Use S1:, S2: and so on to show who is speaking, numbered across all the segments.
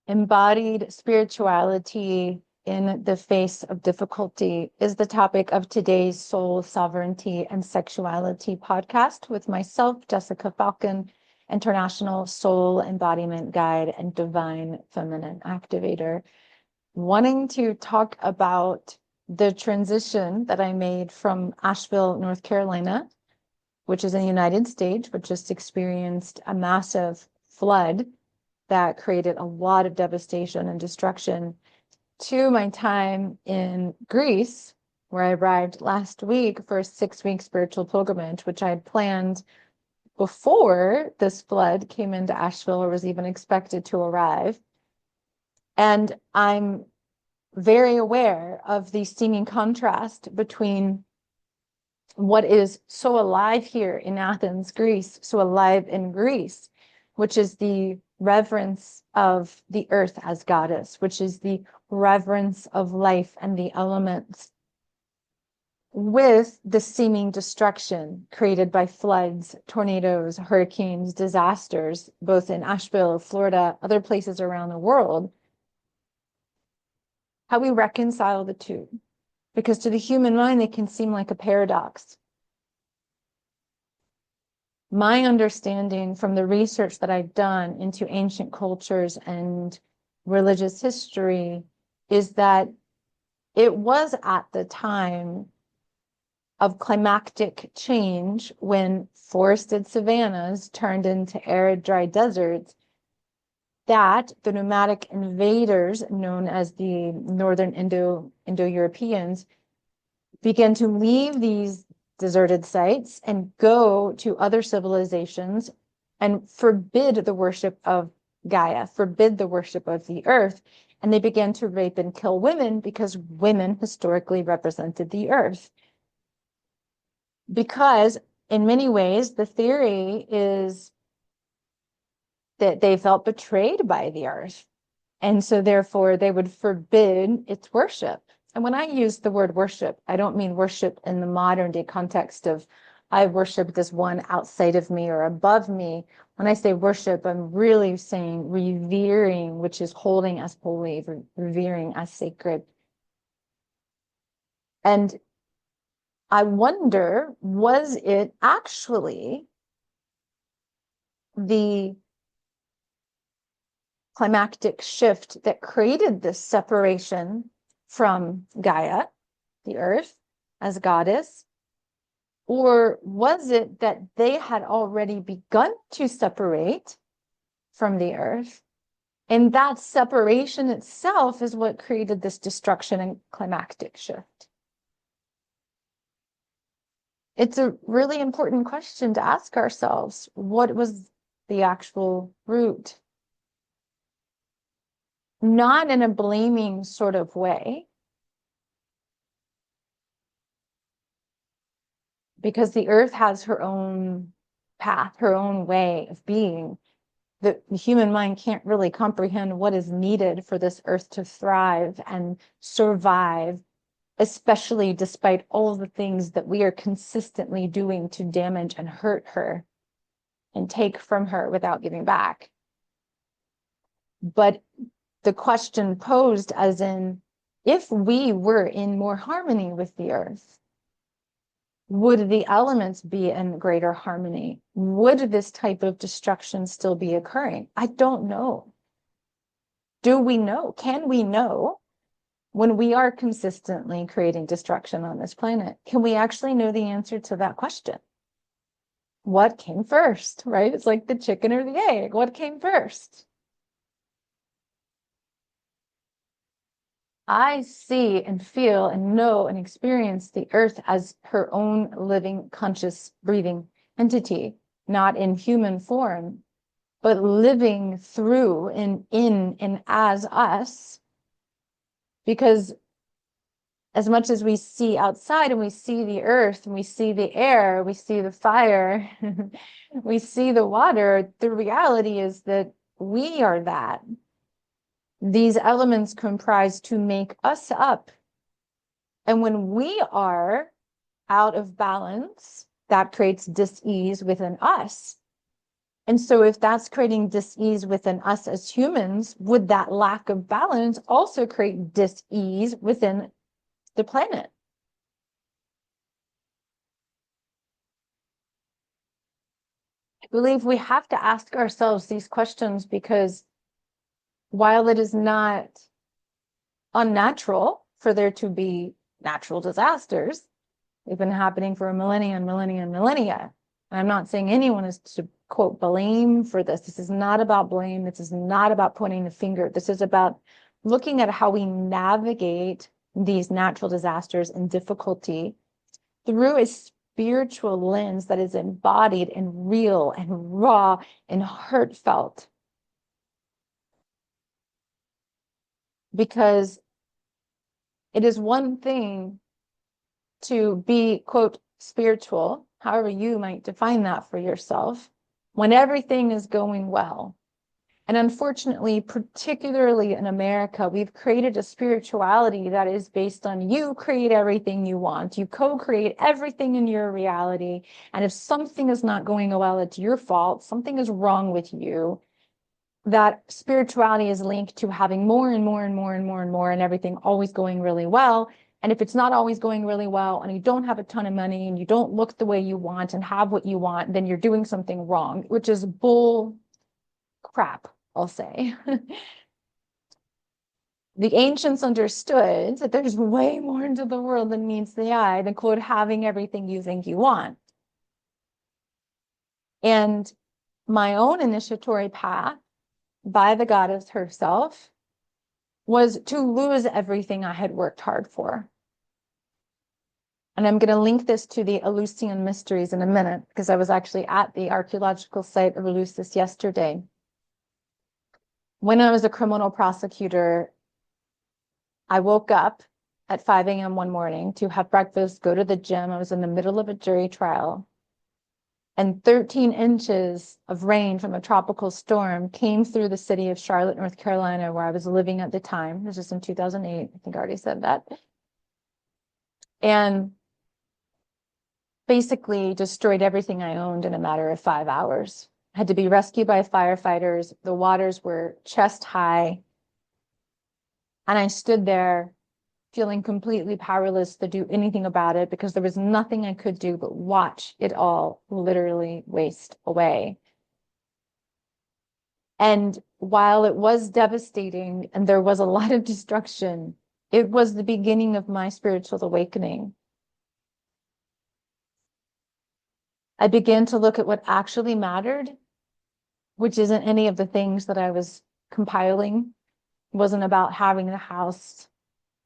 S1: Embodied spirituality in the face of difficulty is the topic of today's Soul Sovereignty and Sexuality podcast with myself, Jessica Falcon, International Soul Embodiment Guide and Divine Feminine Activator, wanting to talk about the transition that I made from Asheville, North Carolina, which is in the United States, which just experienced a massive flood that created a lot of devastation and destruction, to my time in Greece, where I arrived last week for a 6-week spiritual pilgrimage, which I had planned before this flood came into Asheville or was even expected to arrive. And I'm very aware of the seeming contrast between what is so alive here in Athens, Greece, so alive in Greece, which is the reverence of the earth as goddess, which is the reverence of life and the elements, with the seeming destruction created by floods, tornadoes, hurricanes, disasters, both in Asheville, Florida, other places around the world. How we reconcile the two, because to the human mind, they can seem like a paradox. My understanding from the research that I've done into ancient cultures and religious history is that it was at the time of climactic change, when forested savannas turned into arid, dry deserts, that the nomadic invaders, known as the Northern Indo-Europeans, began to leave these deserted sites and go to other civilizations and forbid the worship of Gaia, forbid the worship of the earth. And they began to rape and kill women because women historically represented the earth. Because in many ways, the theory is that they felt betrayed by the earth. And so therefore they would forbid its worship. And when I use the word worship, I don't mean worship in the modern day context of I worship this one outside of me or above me. When I say worship, I'm really saying revering, which is holding as holy, revering as sacred. And I wonder, was it actually the climactic shift that created this separation from Gaia, the earth, as goddess? Or was it that they had already begun to separate from the earth? And that separation itself is what created this destruction and climactic shift. It's a really important question to ask ourselves. What was the actual root? Not in a blaming sort of way, because the earth has her own path, her own way of being. The human mind can't really comprehend what is needed for this earth to thrive and survive, especially despite all the things that we are consistently doing to damage and hurt her and take from her without giving back. But the question posed as in, if we were in more harmony with the earth, would the elements be in greater harmony? Would this type of destruction still be occurring? I don't know. Do we know? Can we know when we are consistently creating destruction on this planet? Can we actually know the answer to that question? What came first, right? It's like the chicken or the egg. What came first? I see and feel and know and experience the earth as her own living, conscious, breathing entity, not in human form, but living through and in and as us. Because as much as we see outside and we see the earth and we see the air, we see the fire, we see the water, the reality is that we are that. These elements comprise to make us up. And when we are out of balance, that creates dis-ease within us. And so if that's creating dis-ease within us as humans, would that lack of balance also create dis-ease within the planet? I believe we have to ask ourselves these questions because while it is not unnatural for there to be natural disasters, they've been happening for a millennia and millennia and millennia. And I'm not saying anyone is to quote blame for this. This is not about blame. This is not about pointing the finger. This is about looking at how we navigate these natural disasters and difficulty through a spiritual lens that is embodied and real and raw and heartfelt. Because it is one thing to be, quote, spiritual, however you might define that for yourself, when everything is going well. And unfortunately, particularly in America, we've created a spirituality that is based on you create everything you want. You co-create everything in your reality. And if something is not going well, it's your fault. Something is wrong with you. That spirituality is linked to having more and more and more and more and more and everything always going really well. And if it's not always going really well and you don't have a ton of money and you don't look the way you want and have what you want, then you're doing something wrong, which is bull crap, I'll say. The ancients understood that there's way more into the world than meets the eye than, quote, having everything you think you want. And my own initiatory path by the goddess herself was to lose everything I had worked hard for. And I'm going to link this to the Eleusinian mysteries in a minute, because I was actually at the archaeological site of Eleusis yesterday. When I was a criminal prosecutor, I woke up at 5 a.m. one morning to have breakfast, go to the gym. I was in the middle of a jury trial. And 13 inches of rain from a tropical storm came through the city of Charlotte, North Carolina, where I was living at the time. This was in 2008. I think I already said that. And basically destroyed everything I owned in a matter of 5 hours. I had to be rescued by firefighters. The waters were chest high. And I stood there feeling completely powerless to do anything about it because there was nothing I could do but watch it all literally waste away. And while it was devastating and there was a lot of destruction, it was the beginning of my spiritual awakening. I began to look at what actually mattered, which isn't any of the things that I was compiling. It wasn't about having the house,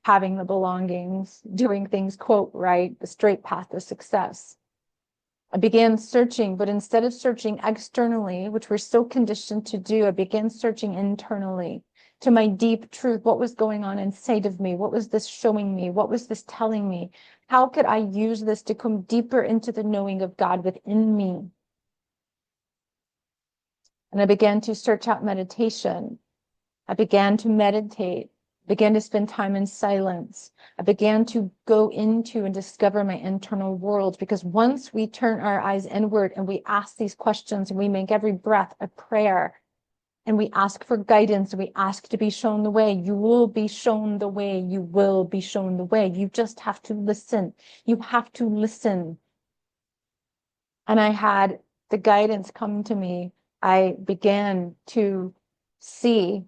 S1: having the belongings, doing things, quote, right, the straight path to success. I began searching, but instead of searching externally, which we're so conditioned to do, I began searching internally to my deep truth. What was going on inside of me? What was this showing me? What was this telling me? How could I use this to come deeper into the knowing of God within me? And I began to search out meditation. I began to meditate, began to spend time in silence. I began to go into and discover my internal world, because once we turn our eyes inward and we ask these questions and we make every breath a prayer and we ask for guidance and we ask to be shown the way, you will be shown the way, you will be shown the way. You just have to listen. You have to listen. And I had the guidance come to me. I began to see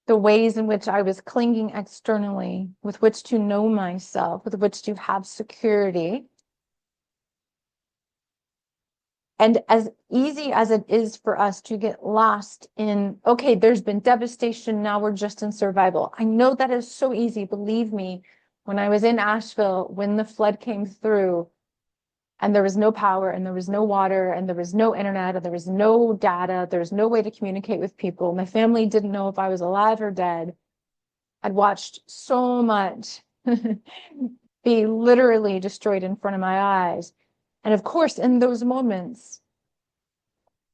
S1: the ways in which I was clinging externally, with which to know myself, with which to have security. And as easy as it is for us to get lost in, okay, there's been devastation, now we're just in survival. I know that is so easy. Believe me, when I was in Asheville, when the flood came through, and there was no power, and there was no water, and there was no internet, and there was no data, there was no way to communicate with people. My family didn't know if I was alive or dead. I'd watched so much be literally destroyed in front of my eyes. And of course, in those moments,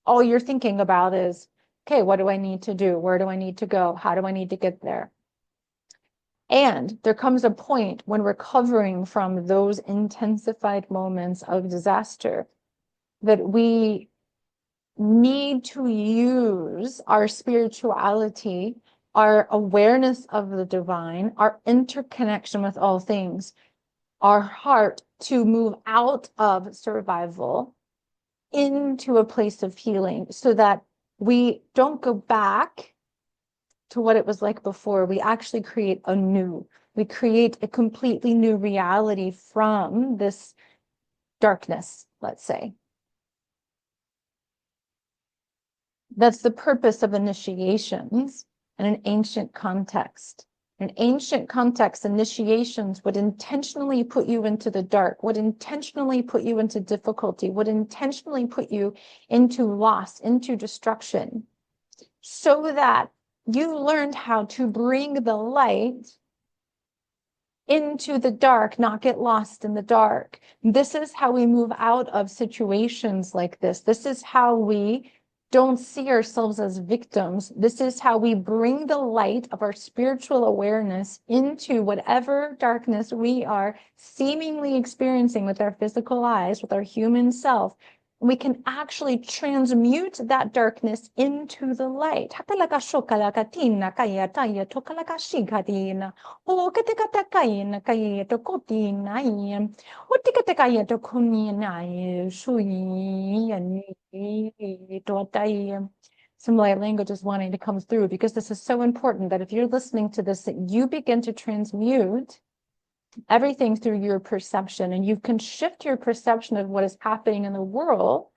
S1: all you're thinking about is, okay, what do I need to do? Where do I need to go? How do I need to get there? And there comes a point when recovering from those intensified moments of disaster that we need to use our spirituality, our awareness of the divine, our interconnection with all things, our heart to move out of survival into a place of healing so that we don't go back to what it was like before. We actually create we create a completely new reality from this darkness, let's say. That's the purpose of initiations in an ancient context. In ancient context, initiations would intentionally put you into the dark, would intentionally put you into difficulty, would intentionally put you into loss, into destruction, so that you learned how to bring the light into the dark, not get lost in the dark. This is how we move out of situations like this. This is how we don't see ourselves as victims. This is how we bring the light of our spiritual awareness into whatever darkness we are seemingly experiencing with our physical eyes, with our human self. We can actually transmute that darkness into the light. Similar language is wanting to come through, because this is so important that if you're listening to this, that you begin to transmute everything through your perception, and you can shift your perception of what is happening in the world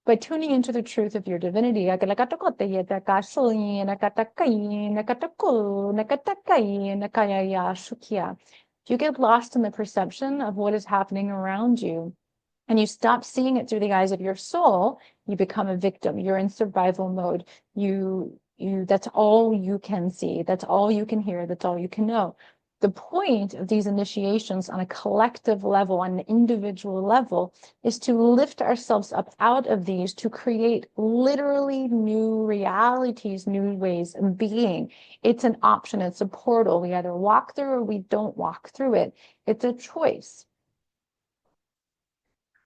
S1: by tuning into the truth of your divinity. If you get lost in the perception of what is happening around you, and you stop seeing it through the eyes of your soul, you become a victim. You're in survival mode. That's all you can see. That's all you can hear. That's all you can know. The point of these initiations on a collective level, on an individual level, is to lift ourselves up out of these, to create literally new realities, new ways of being. It's an option. It's a portal. We either walk through or we don't walk through it. It's a choice.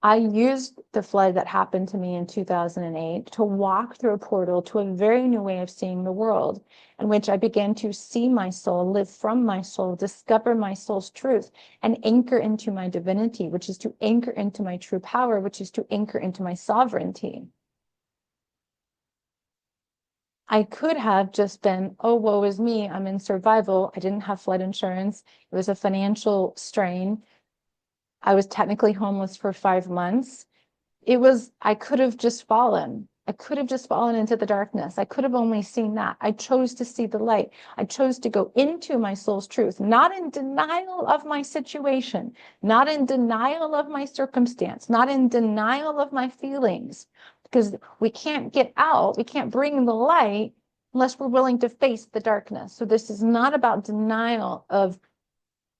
S1: I used the flood that happened to me in 2008 to walk through a portal to a very new way of seeing the world, in which I began to see my soul, live from my soul, discover my soul's truth, and anchor into my divinity, which is to anchor into my true power, which is to anchor into my sovereignty. I could have just been, oh, woe is me, I'm in survival. I didn't have flood insurance. It was a financial strain. I was technically homeless for 5 months. I could have just fallen. I could have just fallen into the darkness. I could have only seen that. I chose to see the light. I chose to go into my soul's truth, not in denial of my situation, not in denial of my circumstance, not in denial of my feelings, because we can't get out. We can't bring the light unless we're willing to face the darkness. So this is not about denial of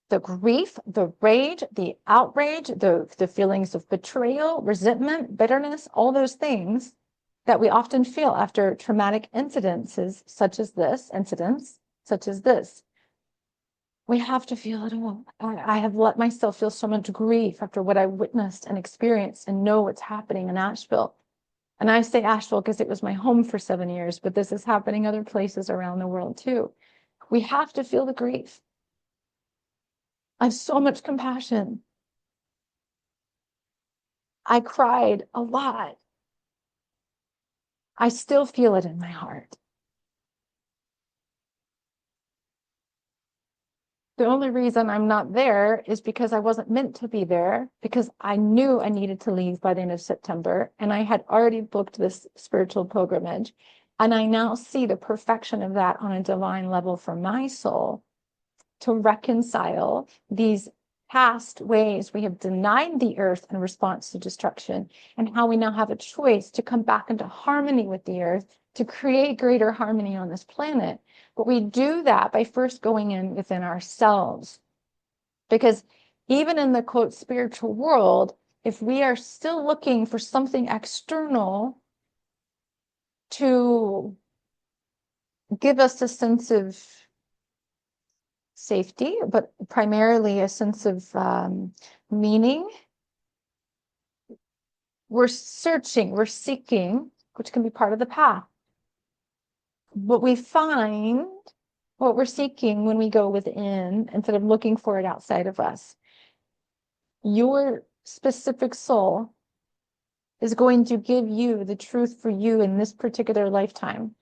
S1: the grief, the rage, the outrage, the feelings of betrayal, resentment, bitterness, all those things that we often feel after traumatic incidents such as this. We have to feel it all. I have let myself feel so much grief after what I witnessed and experienced and know what's happening in Asheville. And I say Asheville because it was my home for 7 years, but this is happening other places around the world too. We have to feel the grief. I have so much compassion. I cried a lot. I still feel it in my heart. The only reason I'm not there is because I wasn't meant to be there, because I knew I needed to leave by the end of September, and I had already booked this spiritual pilgrimage. And I now see the perfection of that on a divine level for my soul, to reconcile these past ways we have denied the earth in response to destruction, and how we now have a choice to come back into harmony with the earth, to create greater harmony on this planet. But we do that by first going in within ourselves. Because even in the quote spiritual world, if we are still looking for something external to give us a sense of safety, but primarily a sense of meaning. We're searching, we're seeking, which can be part of the path. But we find what we're seeking when we go within instead of looking for it outside of us. Your specific soul is going to give you the truth for you in this particular lifetime.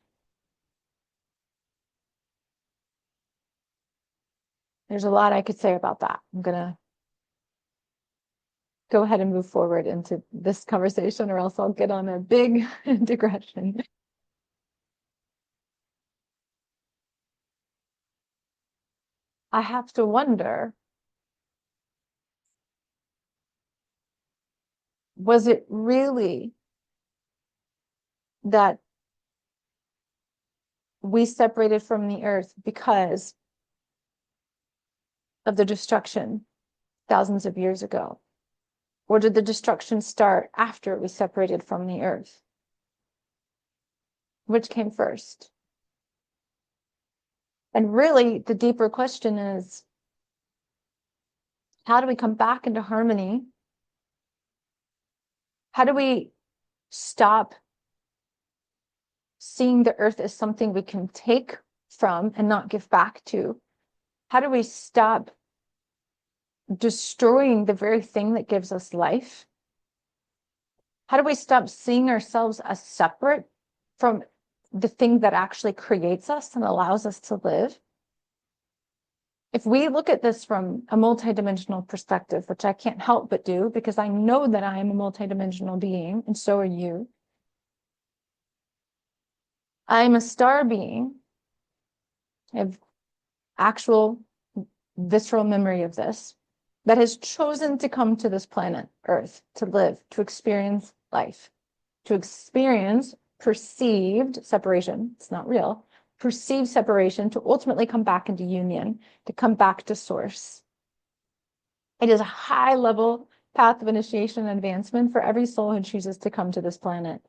S1: There's a lot I could say about that. I'm going to go ahead and move forward into this conversation, or else I'll get on a big digression. I have to wonder, was it really that we separated from the earth because of the destruction thousands of years ago? Or did the destruction start after we separated from the earth? Which came first? And really, the deeper question is, how do we come back into harmony? How do we stop seeing the earth as something we can take from and not give back to? How do we stop destroying the very thing that gives us life? How do we stop seeing ourselves as separate from the thing that actually creates us and allows us to live? If we look at this from a multidimensional perspective, which I can't help but do because I know that I am a multidimensional being, and so are you. I'm a star being. I have actual visceral memory of this, that has chosen to come to this planet Earth to live, to experience life, to experience perceived separation. It's not real. Perceived separation, to ultimately come back into union, to come back to source. It is a high level path of initiation and advancement for every soul who chooses to come to this planet.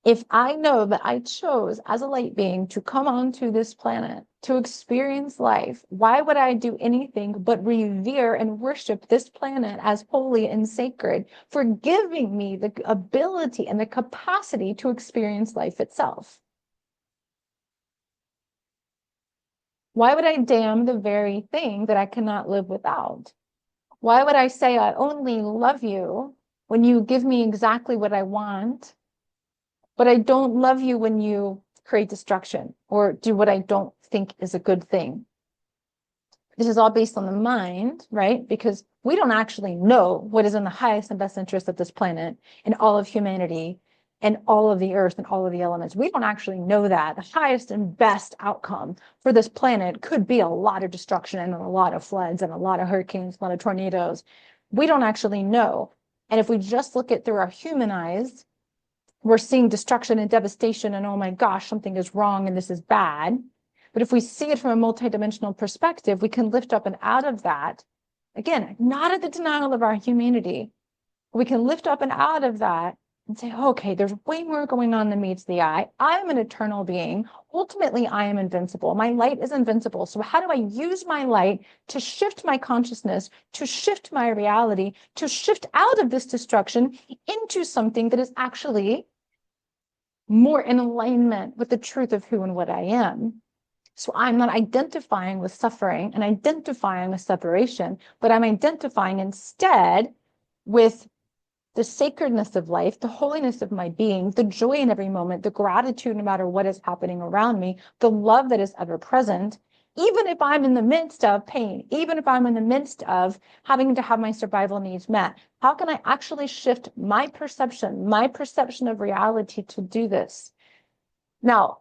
S1: If I know that I chose as a light being to come onto this planet to experience life, why would I do anything but revere and worship this planet as holy and sacred for giving me the ability and the capacity to experience life itself? Why would I damn the very thing that I cannot live without? Why would I say I only love you when you give me exactly what I want, but I don't love you when you create destruction or do what I don't think is a good thing? This is all based on the mind, right? Because we don't actually know what is in the highest and best interest of this planet and all of humanity and all of the earth and all of the elements. We don't actually know that. The highest and best outcome for this planet could be a lot of destruction and a lot of floods and a lot of hurricanes, a lot of tornadoes. We don't actually know. And if we just look at through our human eyes, we're seeing destruction and devastation and, oh my gosh, something is wrong and this is bad. But if we see it from a multidimensional perspective, we can lift up and out of that. Again, not at the denial of our humanity. We can lift up and out of that and say, okay, there's way more going on than meets the eye. I am an eternal being. Ultimately, I am invincible. My light is invincible. So how do I use my light to shift my consciousness, to shift my reality, to shift out of this destruction into something that is actually more in alignment with the truth of who and what I am? So I'm not identifying with suffering and identifying with separation, but I'm identifying instead with the sacredness of life, the holiness of my being, the joy in every moment, the gratitude no matter what is happening around me, the love that is ever present, even if I'm in the midst of pain, even if I'm in the midst of having to have my survival needs met. How can I actually shift my perception of reality to do this? Now,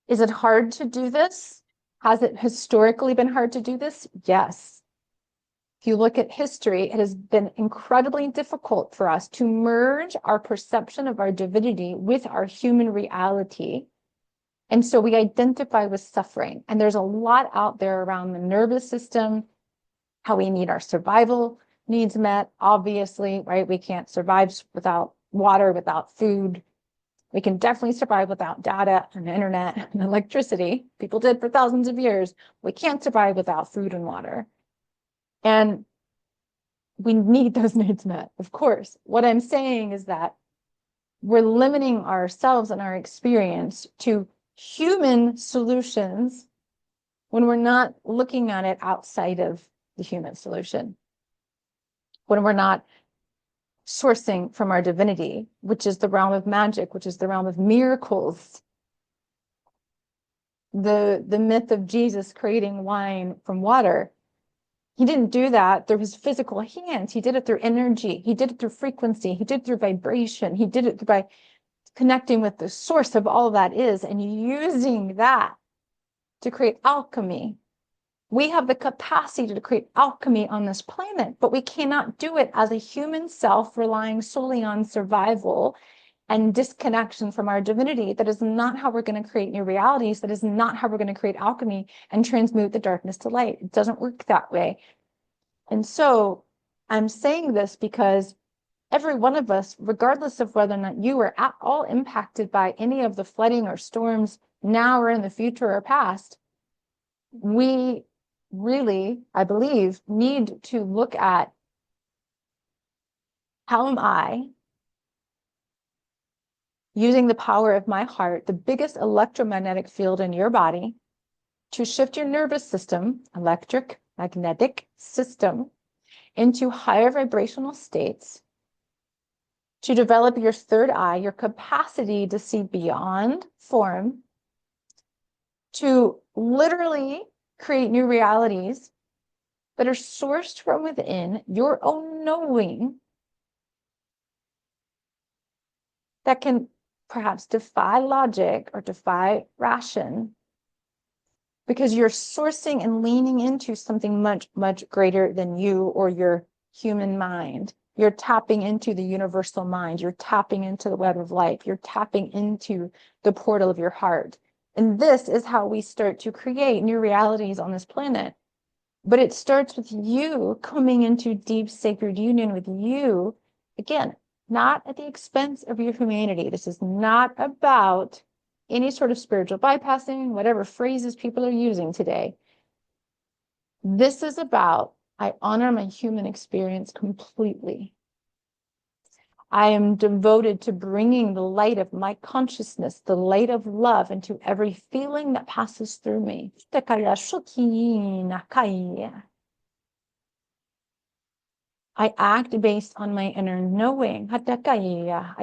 S1: is it hard to do this? Has it historically been hard to do this? Yes. If you look at history, it has been incredibly difficult for us to merge our perception of our divinity with our human reality. And so we identify with suffering. And there's a lot out there around the nervous system, how we need our survival needs met, obviously, right? We can't survive without water, without food, We can definitely survive without data and internet and electricity. People did for thousands of years. We can't survive without food and water. And we need those needs met, of course. What I'm saying is that we're limiting ourselves and our experience to human solutions when we're not looking at it outside of the human solution. When we're not sourcing from our divinity, which is the realm of magic, which is the realm of miracles. The myth of Jesus creating wine from water. He didn't do that through his physical hands. He did it through energy. He did it through frequency. He did it through vibration. He did it by connecting with the source of all that is and using that to create alchemy. We have the capacity to create alchemy on this planet, but we cannot do it as a human self relying solely on survival and disconnection from our divinity. That is not how we're going to create new realities. That is not how we're going to create alchemy and transmute the darkness to light. It doesn't work that way. And so I'm saying this because every one of us, regardless of whether or not you are at all impacted by any of the flooding or storms now or in the future or past, we really, I believe, need to look at how am I using the power of my heart, the biggest electromagnetic field in your body, to shift your nervous system, electric, magnetic system, into higher vibrational states, to develop your third eye, your capacity to see beyond form, to literally create new realities that are sourced from within your own knowing, that can perhaps defy logic or defy ration, because you're sourcing and leaning into something much, much greater than you or your human mind. You're tapping into the universal mind. You're tapping into the web of life. You're tapping into the portal of your heart. And this is how we start to create new realities on this planet. But it starts with you coming into deep sacred union with you. Again, not at the expense of your humanity. This is not about any sort of spiritual bypassing, whatever phrases people are using today. This is about, I honor my human experience completely. I am devoted to bringing the light of my consciousness, the light of love, into every feeling that passes through me. I act based on my inner knowing. I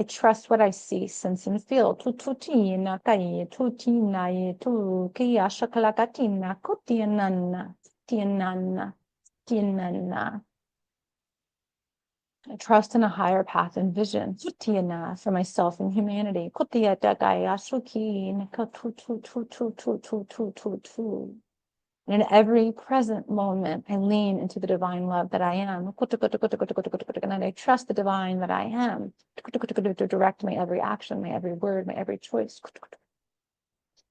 S1: trust what I see, sense, and feel. I trust in a higher path and vision for myself and humanity. And in every present moment, I lean into the divine love that I am. And I trust the divine that I am to direct my every action, my every word, my every choice.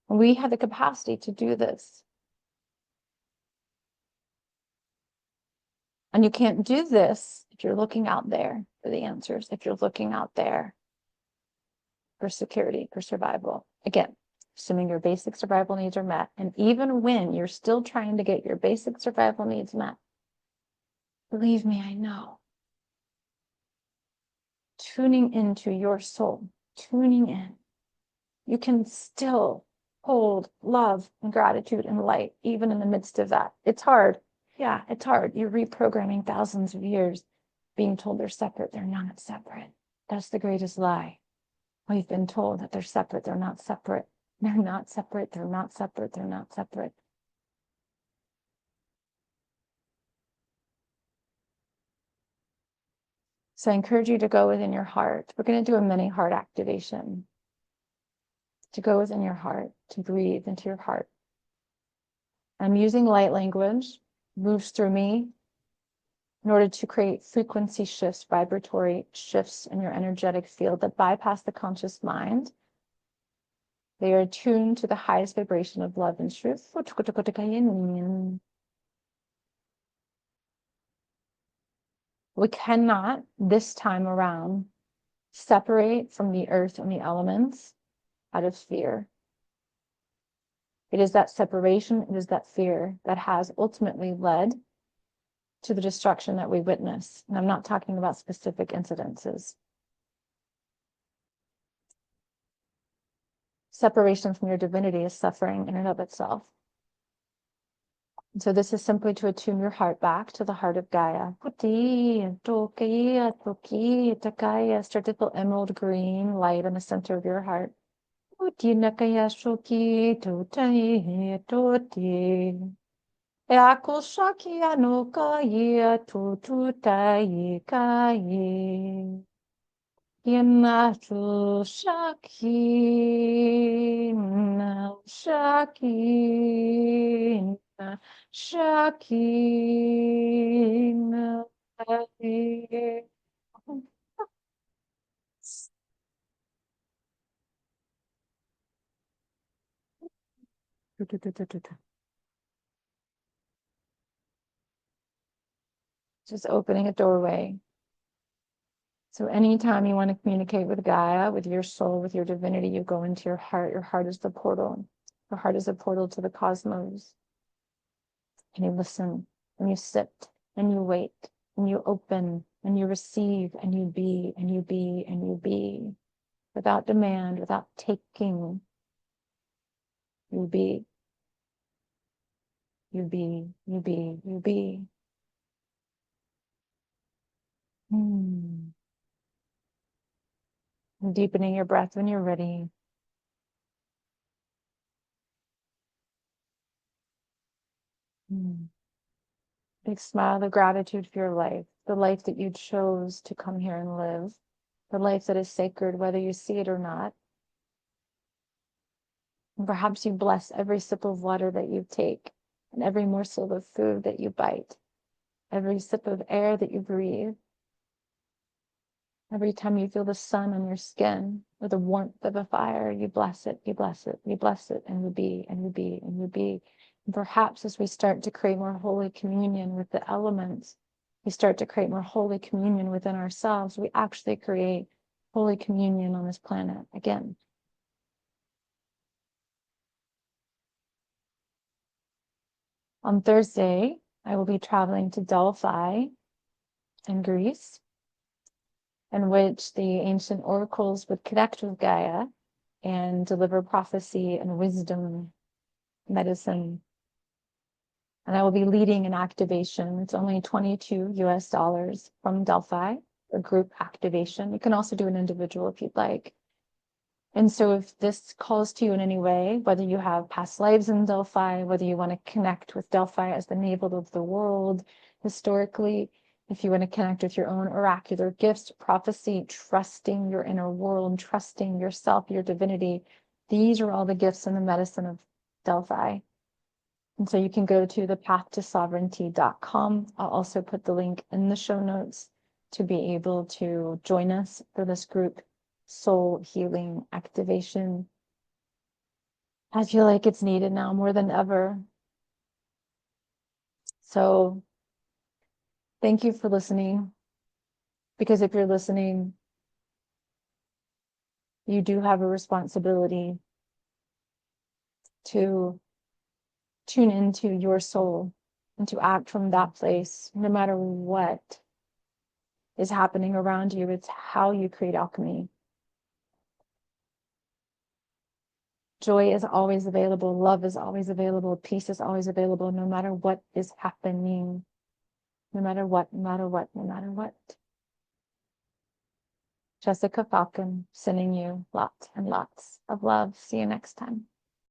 S1: And we have the capacity to do this. And you can't do this if you're looking out there for the answers, if you're looking out there for security, for survival. Again, assuming your basic survival needs are met. And even when you're still trying to get your basic survival needs met, believe me, I know. Tuning into your soul, tuning in, you can still hold love and gratitude and light, even in the midst of that. It's hard. Yeah, it's hard. You're reprogramming thousands of years being told they're separate. They're not separate. That's the greatest lie. We've been told that they're separate. They're not separate. They're not separate. They're not separate. They're not separate. So I encourage you to go within your heart. We're going to do a mini heart activation. To go within your heart, to breathe into your heart. I'm using light language, moves through me in order to create frequency shifts, vibratory shifts in your energetic field that bypass the conscious mind. They are attuned to the highest vibration of love and truth. We cannot, this time around, separate from the earth and the elements out of fear. It is that separation, it is that fear that has ultimately led to the destruction that we witness. And I'm not talking about specific incidences. Separation from your divinity is suffering in and of itself. And so this is simply to attune your heart back to the heart of Gaia. Start to feel emerald green light in the center of your heart. Yanatu Shakina, Shakina, Shakina. Just opening a doorway. So anytime you want to communicate with Gaia, with your soul, with your divinity, you go into your heart. Your heart is the portal. Your heart is a portal to the cosmos. And you listen, and you sit, and you wait, and you open, and you receive, and you be, and you be, and you be. Without demand, without taking. You be. You be, you be, you be. And deepening your breath when you're ready. Big smile of gratitude for your life, the life that you chose to come here and live, the life that is sacred, whether you see it or not. And perhaps you bless every sip of water that you take, and every morsel of food that you bite, every sip of air that you breathe. Every time you feel the sun on your skin or the warmth of a fire, you bless it, you bless it, you bless it, and you be, and you be, and you be. And perhaps as we start to create more holy communion with the elements, we start to create more holy communion within ourselves, we actually create holy communion on this planet again. On Thursday, I will be traveling to Delphi in Greece, in which the ancient oracles would connect with Gaia and deliver prophecy and wisdom, medicine. And I will be leading an activation. It's only $22 US from Delphi, a group activation. You can also do an individual if you'd like. And so if this calls to you in any way, whether you have past lives in Delphi, whether you want to connect with Delphi as the navel of the world historically, if you want to connect with your own oracular gifts, prophecy, trusting your inner world, trusting yourself, your divinity, these are all the gifts and the medicine of Delphi. And so you can go to thepathtosovereignty.com. I'll also put the link in the show notes to be able to join us for this group soul healing activation. I feel like it's needed now more than ever. So thank you for listening, because if you're listening, you do have a responsibility to tune into your soul and to act from that place, no matter what is happening around you. It's how you create alchemy. Joy is always available. Love is always available. Peace is always available, no matter what is happening. No matter what, no matter what, no matter what. Jessica Falcon, sending you lots and lots of love. See you next time.